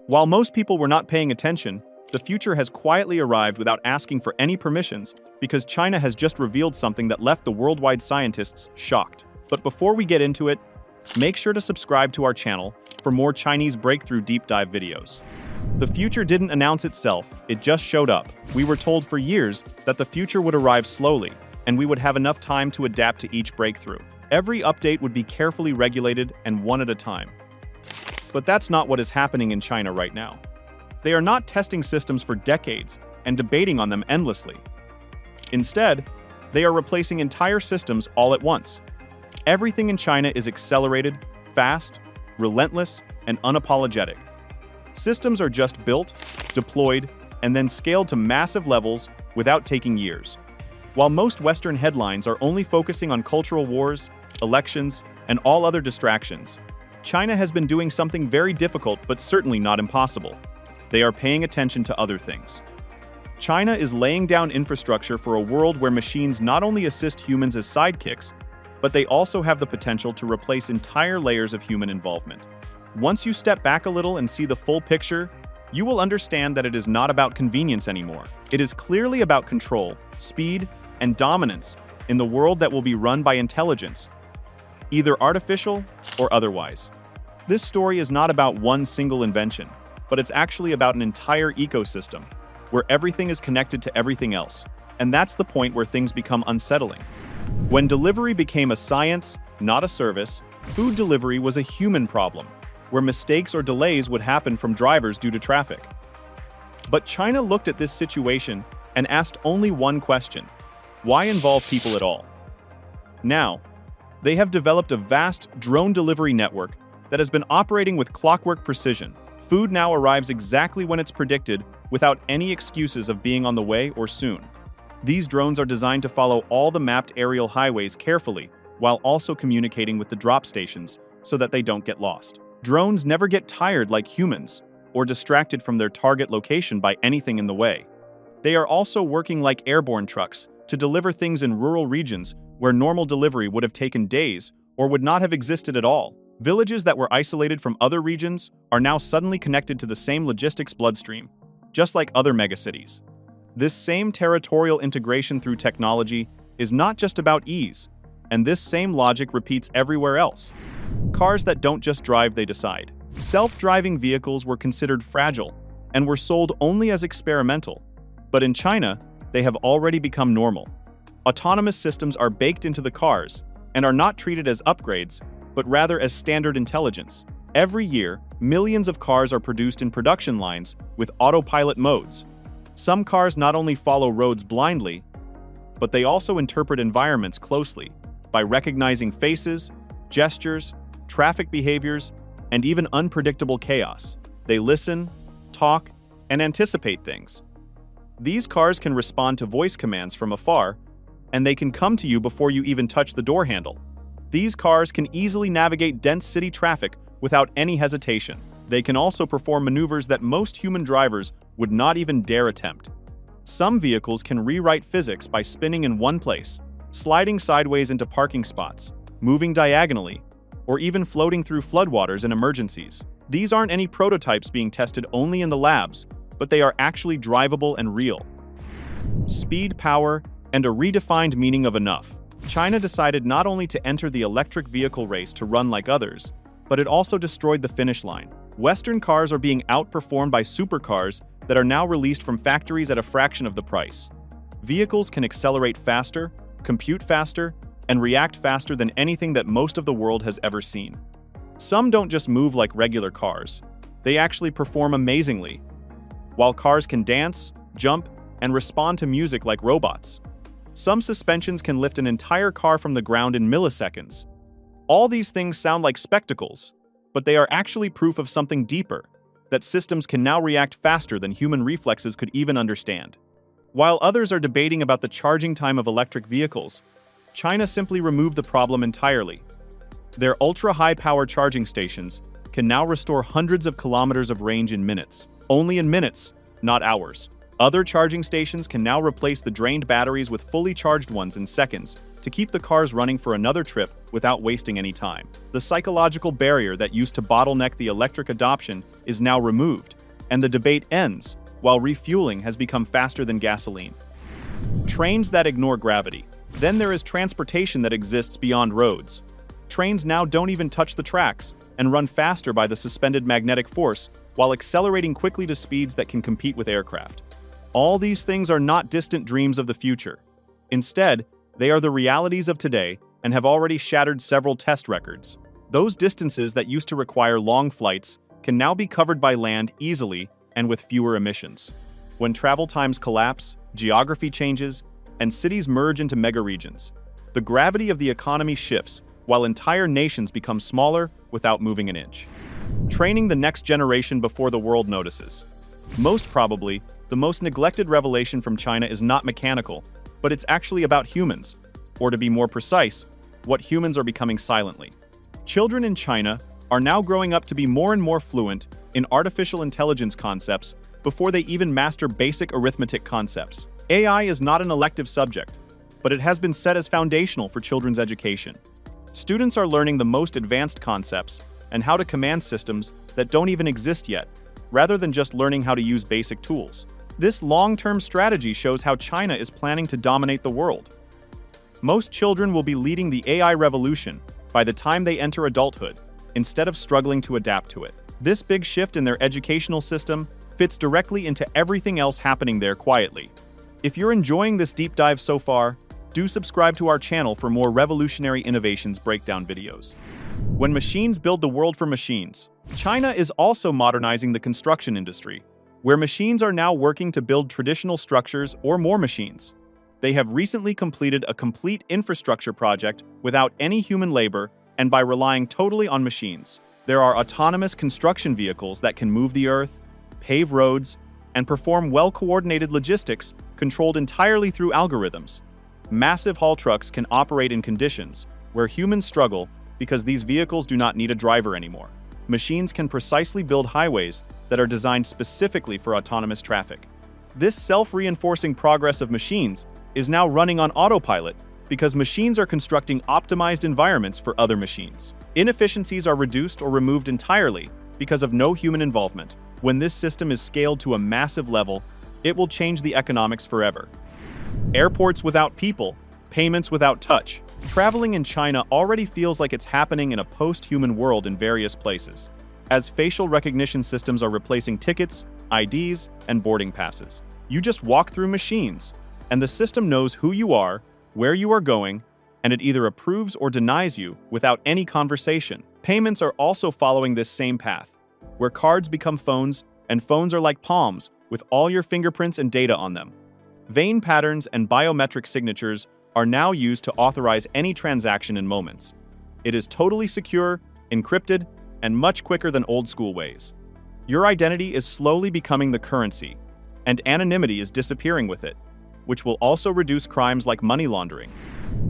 While most people were not paying attention, the future has quietly arrived without asking for any permissions because China has just revealed something that left the worldwide scientists shocked. But before we get into it, make sure to subscribe to our channel for more Chinese breakthrough deep dive videos. The future didn't announce itself, it just showed up. We were told for years that the future would arrive slowly, and we would have enough time to adapt to each breakthrough. Every update would be carefully regulated and one at a time. But that's not what is happening in China right now. They are not testing systems for decades and debating on them endlessly. Instead, they are replacing entire systems all at once. Everything in China is accelerated, fast, relentless, and unapologetic. Systems are just built, deployed, and then scaled to massive levels without taking years. While most Western headlines are only focusing on cultural wars, elections, and all other distractions, China has been doing something very difficult but certainly not impossible. They are paying attention to other things. China is laying down infrastructure for a world where machines not only assist humans as sidekicks, but they also have the potential to replace entire layers of human involvement. Once you step back a little and see the full picture, you will understand that it is not about convenience anymore. It is clearly about control, speed, and dominance in the world that will be run by intelligence, either artificial or otherwise. This story is not about one single invention, but it's actually about an entire ecosystem, where everything is connected to everything else. And that's the point where things become unsettling. When delivery became a science, not a service, food delivery was a human problem, where mistakes or delays would happen from drivers due to traffic. But China looked at this situation and asked only one question: why involve people at all? Now, they have developed a vast drone delivery network that has been operating with clockwork precision. Food now arrives exactly when it's predicted, without any excuses of being on the way or soon. These drones are designed to follow all the mapped aerial highways carefully, while also communicating with the drop stations so that they don't get lost. Drones never get tired like humans, or distracted from their target location by anything in the way. They are also working like airborne trucks to deliver things in rural regions where normal delivery would have taken days or would not have existed at all. Villages that were isolated from other regions are now suddenly connected to the same logistics bloodstream, just like other megacities. This same territorial integration through technology is not just about ease, and this same logic repeats everywhere else. Cars that don't just drive, they decide. Self-driving vehicles were considered fragile and were sold only as experimental, but in China, they have already become normal. Autonomous systems are baked into the cars and are not treated as upgrades, but rather as standard intelligence. Every year, millions of cars are produced in production lines with autopilot modes. Some cars not only follow roads blindly, but they also interpret environments closely by recognizing faces, gestures, traffic behaviors, and even unpredictable chaos. They listen, talk, and anticipate things. These cars can respond to voice commands from afar, and they can come to you before you even touch the door handle. These cars can easily navigate dense city traffic without any hesitation. They can also perform maneuvers that most human drivers would not even dare attempt. Some vehicles can rewrite physics by spinning in one place, sliding sideways into parking spots, moving diagonally, or even floating through floodwaters in emergencies. These aren't any prototypes being tested only in the labs, but they are actually drivable and real. Speed, power, and a redefined meaning of enough. China decided not only to enter the electric vehicle race to run like others, but it also destroyed the finish line. Western cars are being outperformed by supercars that are now released from factories at a fraction of the price. Vehicles can accelerate faster, compute faster, and react faster than anything that most of the world has ever seen. Some don't just move like regular cars, they actually perform amazingly. While cars can dance, jump, and respond to music like robots, some suspensions can lift an entire car from the ground in milliseconds. All these things sound like spectacles, but they are actually proof of something deeper, that systems can now react faster than human reflexes could even understand. While others are debating about the charging time of electric vehicles, China simply removed the problem entirely. Their ultra-high-power charging stations can now restore hundreds of kilometers of range in minutes. Only in minutes, not hours. Other charging stations can now replace the drained batteries with fully charged ones in seconds to keep the cars running for another trip without wasting any time. The psychological barrier that used to bottleneck the electric adoption is now removed, and the debate ends while refueling has become faster than gasoline. Trains that ignore gravity. Then there is transportation that exists beyond roads. Trains now don't even touch the tracks and run faster by the suspended magnetic force while accelerating quickly to speeds that can compete with aircraft. All these things are not distant dreams of the future. Instead, they are the realities of today and have already shattered several test records. Those distances that used to require long flights can now be covered by land easily and with fewer emissions. When travel times collapse, geography changes, and cities merge into megaregions, the gravity of the economy shifts while entire nations become smaller without moving an inch. Training the next generation before the world notices. Most probably, the most neglected revelation from China is not mechanical, but it's actually about humans, or to be more precise, what humans are becoming silently. Children in China are now growing up to be more and more fluent in artificial intelligence concepts before they even master basic arithmetic concepts. AI is not an elective subject, but it has been set as foundational for children's education. Students are learning the most advanced concepts and how to command systems that don't even exist yet, rather than just learning how to use basic tools. This long-term strategy shows how China is planning to dominate the world. Most children will be leading the AI revolution by the time they enter adulthood, instead of struggling to adapt to it. This big shift in their educational system fits directly into everything else happening there quietly. If you're enjoying this deep dive so far, do subscribe to our channel for more revolutionary innovations breakdown videos. When machines build the world for machines, China is also modernizing the construction industry, where machines are now working to build traditional structures or more machines. They have recently completed a complete infrastructure project without any human labor and by relying totally on machines. There are autonomous construction vehicles that can move the earth, pave roads, and perform well-coordinated logistics controlled entirely through algorithms. Massive haul trucks can operate in conditions where humans struggle because these vehicles do not need a driver anymore. Machines can precisely build highways that are designed specifically for autonomous traffic. This self-reinforcing progress of machines is now running on autopilot because machines are constructing optimized environments for other machines. Inefficiencies are reduced or removed entirely because of no human involvement. When this system is scaled to a massive level, it will change the economics forever. Airports without people, payments without touch. Traveling in China already feels like it's happening in a post-human world in various places, as facial recognition systems are replacing tickets, IDs, and boarding passes. You just walk through machines, and the system knows who you are, where you are going, and it either approves or denies you without any conversation. Payments are also following this same path, where cards become phones, and phones are like palms with all your fingerprints and data on them. Vein patterns and biometric signatures are now used to authorize any transaction in moments. It is totally secure, encrypted, and much quicker than old-school ways. Your identity is slowly becoming the currency, and anonymity is disappearing with it, which will also reduce crimes like money laundering.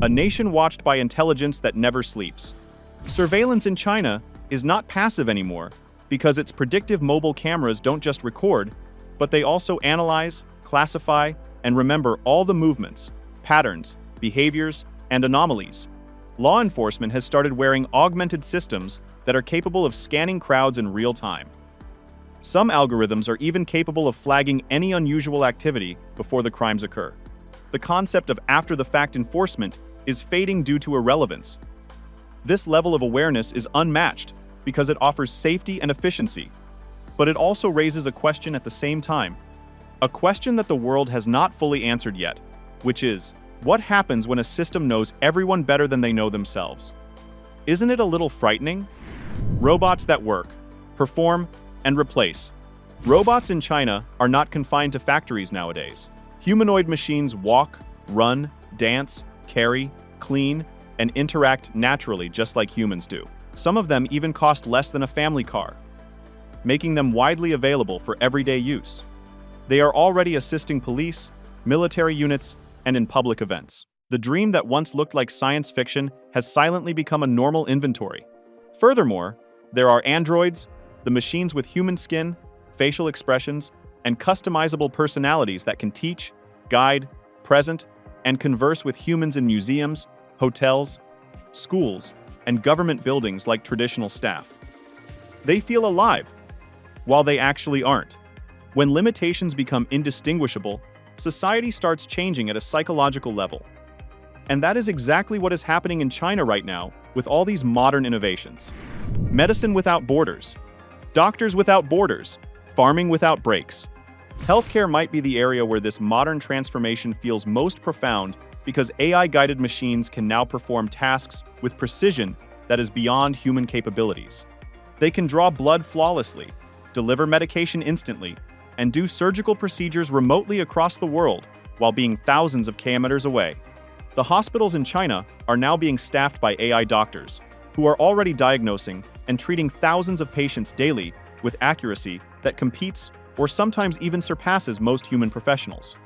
A nation watched by intelligence that never sleeps. Surveillance in China is not passive anymore because its predictive mobile cameras don't just record, but they also analyze, classify, and remember all the movements, patterns, behaviors, and anomalies. Law enforcement has started wearing augmented systems that are capable of scanning crowds in real time. Some algorithms are even capable of flagging any unusual activity before the crimes occur. The concept of after-the-fact enforcement is fading due to irrelevance. This level of awareness is unmatched because it offers safety and efficiency, but it also raises a question at the same time. A question that the world has not fully answered yet, which is, what happens when a system knows everyone better than they know themselves? Isn't it a little frightening? Robots that work, perform, and replace. Robots in China are not confined to factories nowadays. Humanoid machines walk, run, dance, carry, clean, and interact naturally just like humans do. Some of them even cost less than a family car, making them widely available for everyday use. They are already assisting police, military units, and in public events. The dream that once looked like science fiction has silently become a normal inventory. Furthermore, there are androids, the machines with human skin, facial expressions, and customizable personalities that can teach, guide, present, and converse with humans in museums, hotels, schools, and government buildings like traditional staff. They feel alive, while they actually aren't. When limitations become indistinguishable, society starts changing at a psychological level. And that is exactly what is happening in China right now with all these modern innovations. Medicine without borders, doctors without borders, farming without breaks. Healthcare might be the area where this modern transformation feels most profound because AI-guided machines can now perform tasks with precision that is beyond human capabilities. They can draw blood flawlessly, deliver medication instantly, and do surgical procedures remotely across the world while being thousands of kilometers away. The hospitals in China are now being staffed by AI doctors, who are already diagnosing and treating thousands of patients daily with accuracy that competes or sometimes even surpasses most human professionals.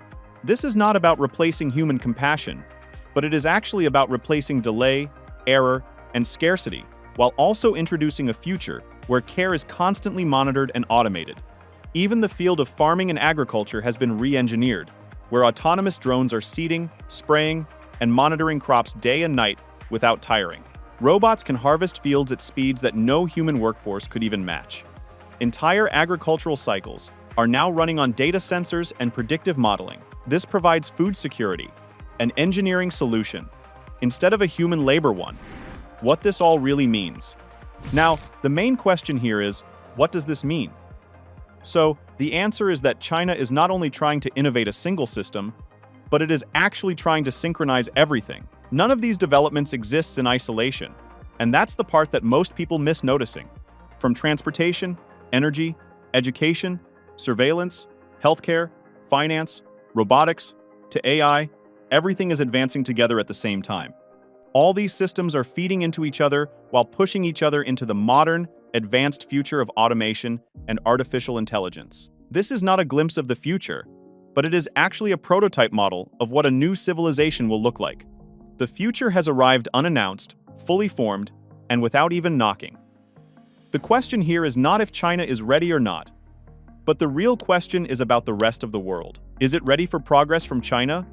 This is not about replacing human compassion, but it is actually about replacing delay, error, and scarcity, while also introducing a future where care is constantly monitored and automated. Even the field of farming and agriculture has been re-engineered, where autonomous drones are seeding, spraying, and monitoring crops day and night without tiring. Robots can harvest fields at speeds that no human workforce could even match. Entire agricultural cycles are now running on data sensors and predictive modeling. This provides food security, an engineering solution, instead of a human labor one. What this all really means. Now, the main question here is, what does this mean? So, the answer is that China is not only trying to innovate a single system, but it is actually trying to synchronize everything. None of these developments exists in isolation, and that's the part that most people miss noticing. From transportation, energy, education, surveillance, healthcare, finance, robotics, to AI, everything is advancing together at the same time. All these systems are feeding into each other while pushing each other into the modern, advanced future of automation and artificial intelligence. This is not a glimpse of the future, but it is actually a prototype model of what a new civilization will look like. The future has arrived unannounced, fully formed, and without even knocking. The question here is not if China is ready or not, but the real question is about the rest of the world. Is it ready for progress from China?